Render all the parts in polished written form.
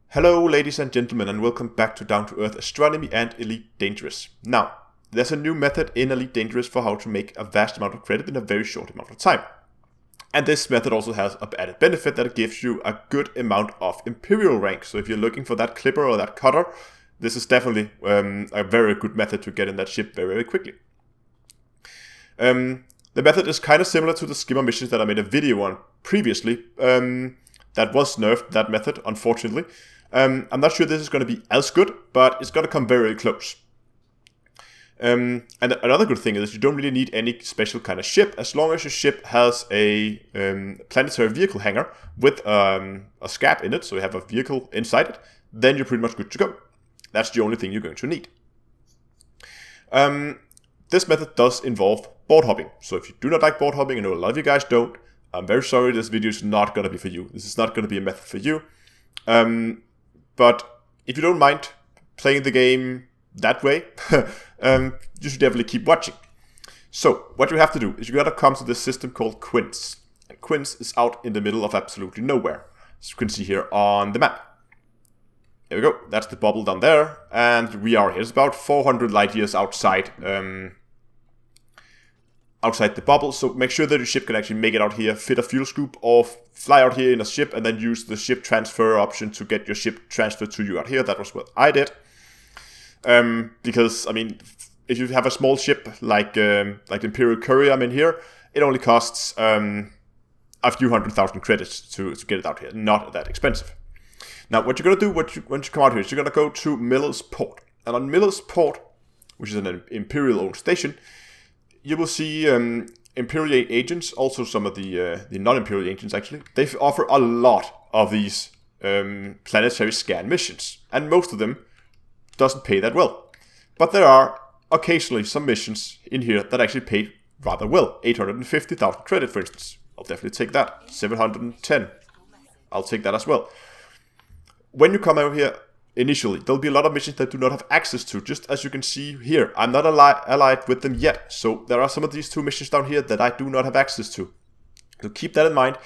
Hello ladies and gentlemen, and welcome back to Down to Earth Astronomy and Elite Dangerous. Now, there's a new method in Elite Dangerous for how to make a vast amount of credit in a very short amount of time. And this method also has an added benefit that it gives you a good amount of Imperial rank. So if you're looking for that clipper or that cutter, this is definitely a very good method to get in that ship very, very quickly. The method is kind of similar to the skimmer missions that I made a video on previously. That was nerfed, that method, unfortunately. I'm not sure this is going to be as good, but it's going to come very, very close. And another good thing is you don't really need any special kind of ship. As long as your ship has a planetary vehicle hangar with a scab in it, so you have a vehicle inside it, then you're pretty much good to go. That's the only thing you're going to need. This method does involve board hopping. So if you do not like board hopping, I know a lot of you guys don't, I'm very sorry, this video is not going to be for you. This is not going to be a method for you. But if you don't mind playing the game that way, you should definitely keep watching. So, what you have to do is you gotta come to this system called Quince. And Quince is out in the middle of absolutely nowhere, as you can see here on the map. There we go, that's the bubble down there, and we are here. It's about 400 light years outside outside the bubble, so make sure that your ship can actually make it out here, fit a fuel scoop, or fly out here in a ship, and then use the ship transfer option to get your ship transferred to you out here. That was what I did. Because, I mean, if you have a small ship like the Imperial Courier I'm in here, it only costs a few 100,000 credits to get it out here. Not that expensive. Now, what you're going to do once you come out here is you're going to go to Miller's Port. And on Miller's Port, which is an Imperial-owned station, you will see Imperial agents, also some of the non-Imperial agents actually. They offer a lot of these planetary scan missions, and most of them doesn't pay that well. But there are occasionally some missions in here that actually pay rather well. 850,000 credit, for instance. I'll definitely take that. 710. I'll take that as well. When you come out here, initially, there'll be a lot of missions that do not have access to, just as you can see here. I'm not allied with them yet, so there are some of these two missions down here that I do not have access to. So keep that in mind.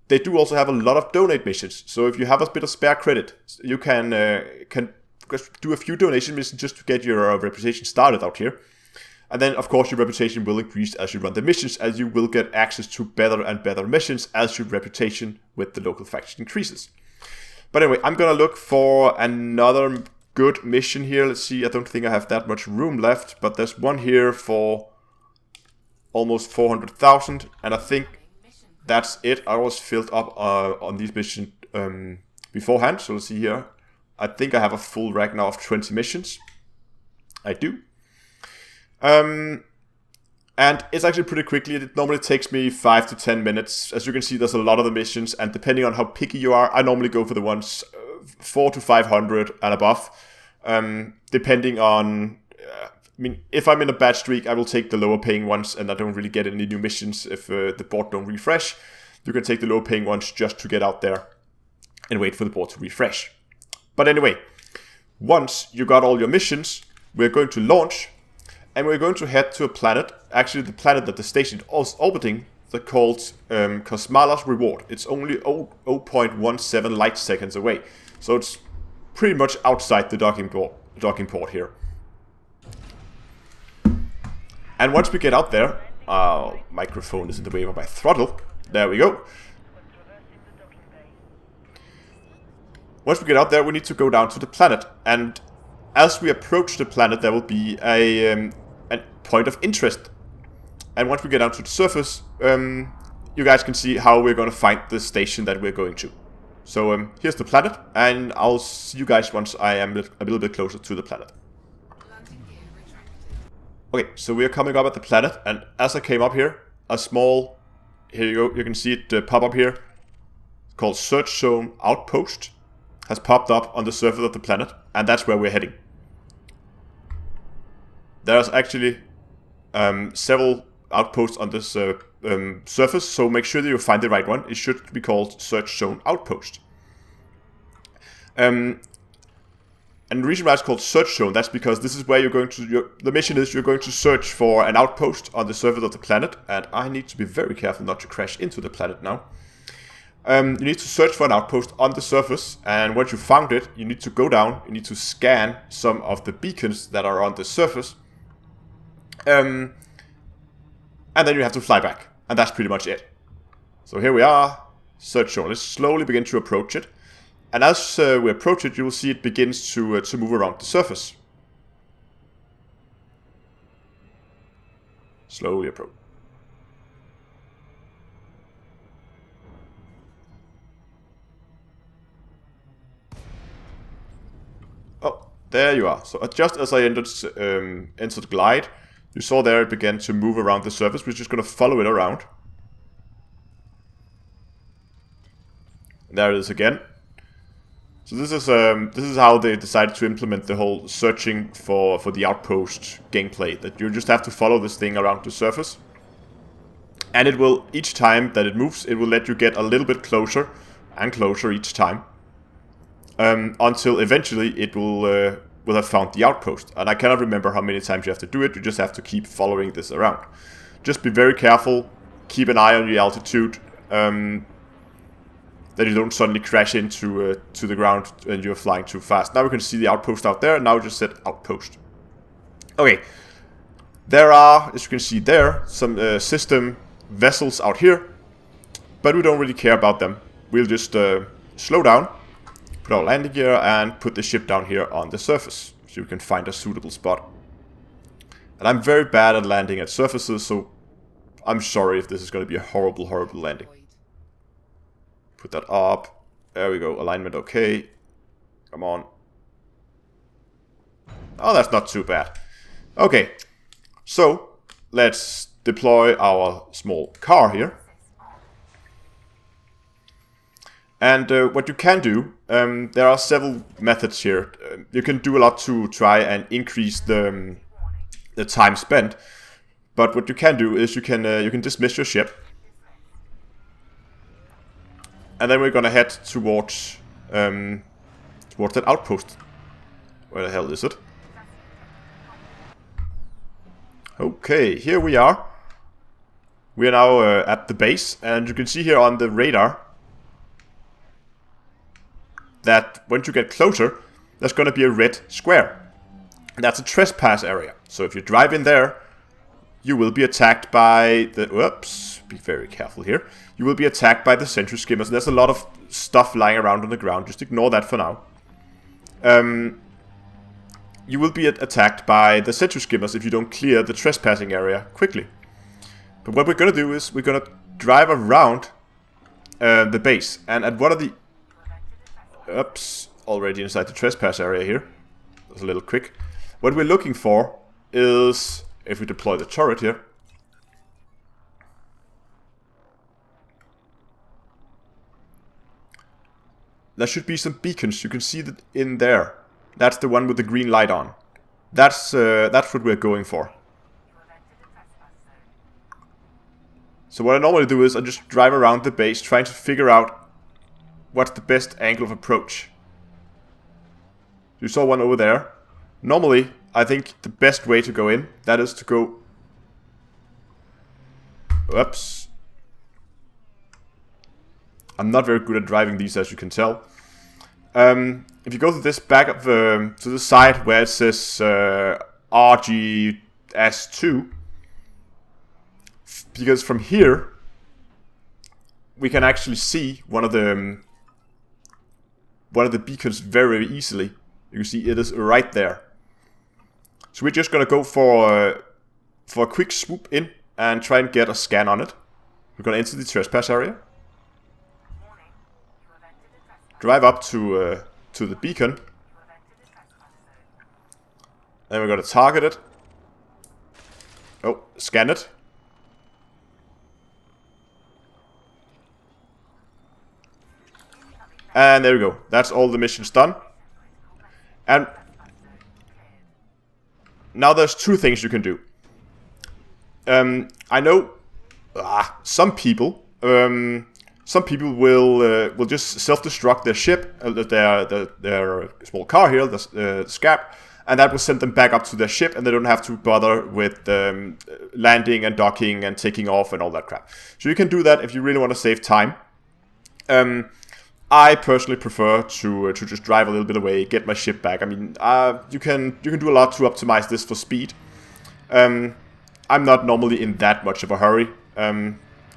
They do also have a lot of donate missions, so if you have a bit of spare credit, you can do a few donation missions just to get your reputation started out here. And then, of course, your reputation will increase as you run the missions, as you will get access to better and better missions as your reputation with the local faction increases. But anyway, I'm gonna look for another good mission here. Let's see, I don't think I have that much room left, but there's one here for almost 400,000, and I think that's it. I was filled up on these missions beforehand, so let's see here. I think I have a full rack now of 20 missions. I do. And it's actually pretty quickly. It normally takes me 5 to 10 minutes. As you can see, there's a lot of the missions, and depending on how picky you are, I normally go for the ones 4 to 500 and above. Depending on, I mean, if I'm in a bad streak, I will take the lower paying ones, and I don't really get any new missions if the board don't refresh. You can take the lower paying ones just to get out there and wait for the board to refresh. But anyway, once you got all your missions, we're going to launch. And we're going to head to a planet, actually the planet that the station is orbiting, that's called Kosmala's Reward. It's only 0.17 light seconds away. So it's pretty much outside the docking port here. And once we get out there, microphone is in the way of my throttle. There we go. Once we get out there, we need to go down to the planet. And as we approach the planet, there will be a point of interest. And once we get down to the surface, you guys can see how we're going to find the station that we're going to. So here's the planet, and I'll see you guys once I am a little bit closer to the planet. Okay, so we are coming up at the planet, and as I came up here, here you go, you can see it pop up here, called Search Zone Outpost, has popped up on the surface of the planet, and that's where we're heading. There's actually several outposts on this surface, so make sure that you find the right one. It should be called Search Zone Outpost. And the reason why it's called search zone, that's because this is where you're going to, the mission is you're going to search for an outpost on the surface of the planet. And I need to be very careful not to crash into the planet now. You need to search for an outpost on the surface, and once you found it, you need to go down, you need to scan some of the beacons that are on the surface. And then you have to fly back, and that's pretty much it. So here we are, search zone. Let's slowly begin to approach it. And as we approach it, you will see it begins to move around the surface. Slowly approach. Oh, there you are. So just as I entered glide, you saw there it began to move around the surface. We're just going to follow it around. There it is again. So this is how they decided to implement the whole searching for the outpost gameplay. That you just have to follow this thing around the surface, and it will, each time that it moves, it will let you get a little bit closer and closer each time, until eventually it will have found the outpost. And I cannot remember how many times you have to do it. You just have to keep following this around. Just be very careful. Keep an eye on your altitude. That you don't suddenly crash into to the ground and you're flying too fast. Now we can see the outpost out there. Now just set outpost. Okay. There are, as you can see there, some system vessels out here. But we don't really care about them. We'll just slow down, put our landing gear, and put the ship down here on the surface. So you can find a suitable spot. And I'm very bad at landing at surfaces, so I'm sorry if this is going to be a horrible, horrible landing. Put that up. There we go. Alignment okay. Come on. Oh, that's not too bad. Okay. So, let's deploy our small car here. And what you can do, there are several methods here. You can do a lot to try and increase the time spent. But what you can do is you can dismiss your ship. And then we're gonna head towards that outpost. Where the hell is it? Okay, here we are. We are now at the base, and you can see here on the radar that once you get closer, there's gonna be a red square. And that's a trespass area. So if you drive in there, you will be attacked by the... Whoops, be very careful here. You will be attacked by the sentry skimmers. There's a lot of stuff lying around on the ground. Just ignore that for now. You will be attacked by the sentry skimmers if you don't clear the trespassing area quickly. But what we're going to do is we're going to drive around the base. And at one of the... Oops, already inside the trespass area here. That's a little quick. What we're looking for is... If we deploy the turret here, there should be some beacons. You can see that in there. That's the one with the green light on. That's what we're going for. So what I normally do is I just drive around the base, trying to figure out what's the best angle of approach. You saw one over there. Normally, I think the best way to go in, that is to go... Oops. I'm not very good at driving these, as you can tell. If you go to this back of to the side where it says RGS2, because from here we can actually see one of the beacons very easily. You can see it is right there. So we're just gonna go for a quick swoop in and try and get a scan on it. We're gonna enter the trespass area. Drive up to the beacon. Then we're gonna target it. Oh, scan it. And there we go. That's all the missions done. And now there's two things you can do. I know some people some people will just self-destruct their ship, their small car here, the Scab, and that will send them back up to their ship, and they don't have to bother with landing and docking and taking off and all that crap. So you can do that if you really want to save time. I personally prefer to just drive a little bit away, get my ship back. I mean, you can do a lot to optimize this for speed. I'm not normally in that much of a hurry.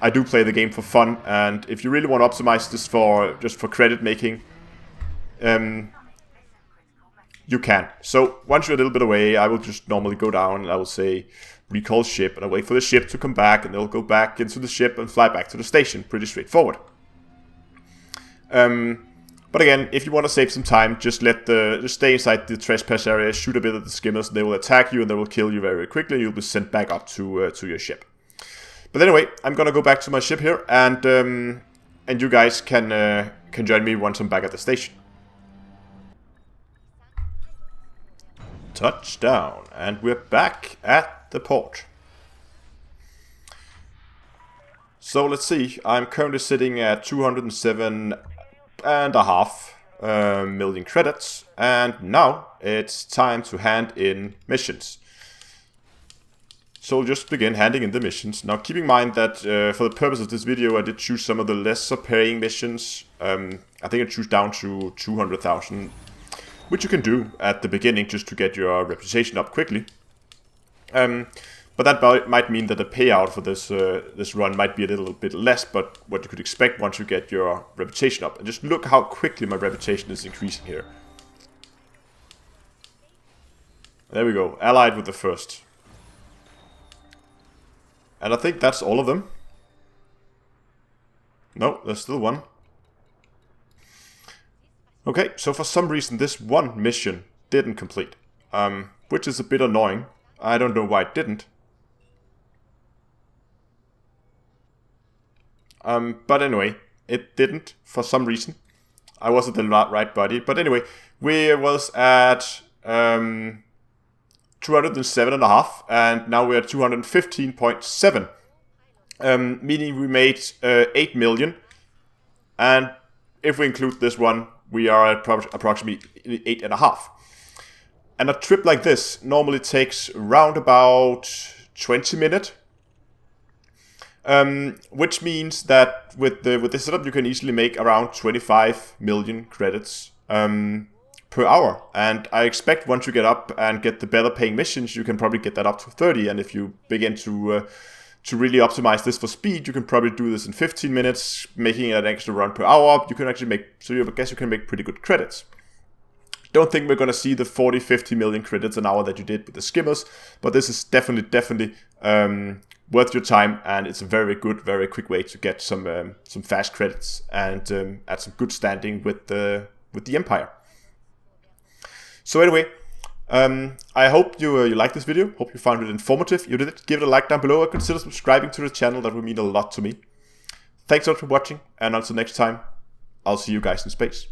I do play the game for fun, and if you really want to optimize this just for credit making, you can. So once you're a little bit away, I will just normally go down and I will say recall ship, and I'll wait for the ship to come back, and they'll go back into the ship and fly back to the station. Pretty straightforward. But again, if you want to save some time, just stay inside the trespass area, shoot a bit at the skimmers, they will attack you and they will kill you very quickly. You'll be sent back up to your ship. But anyway, I'm gonna go back to my ship here, and you guys can join me once I'm back at the station. Touchdown, and we're back at the port. So let's see, I'm currently sitting at 207.5 million credits, and now it's time to hand in missions. So we'll just begin handing in the missions. Now keep in mind that for the purpose of this video I did choose some of the lesser paying missions. I think I choose down to 200,000, which you can do at the beginning just to get your reputation up quickly. But that might mean that the payout for this run might be a little bit less, but what you could expect once you get your reputation up. And just look how quickly my reputation is increasing here. There we go, allied with the first. And I think that's all of them. No, there's still one. Okay, so for some reason this one mission didn't complete, which is a bit annoying. I don't know why it didn't. But anyway, it didn't for some reason. I wasn't the right body. But anyway, we was at 207.5, and now we're at 215.7, meaning we made 8 million. And if we include this one, we are at approximately 8.5. And a trip like this normally takes around about 20 minutes. Which means that with this setup you can easily make around 25 million credits per hour. And I expect once you get up and get the better paying missions, you can probably get that up to 30. And if you begin to really optimize this for speed, you can probably do this in 15 minutes, making it an extra run per hour. You can actually make, so I guess you can make pretty good credits. Don't think we're going to see the 40-50 million credits an hour that you did with the skimmers, but this is definitely worth your time, and it's a very good, very quick way to get some fast credits and add some good standing with the Empire. So anyway, I hope you liked this video. Hope you found it informative. If you did, give it a like down below and consider subscribing to the channel. That would mean a lot to me. Thanks a lot for watching, and until next time, I'll see you guys in space.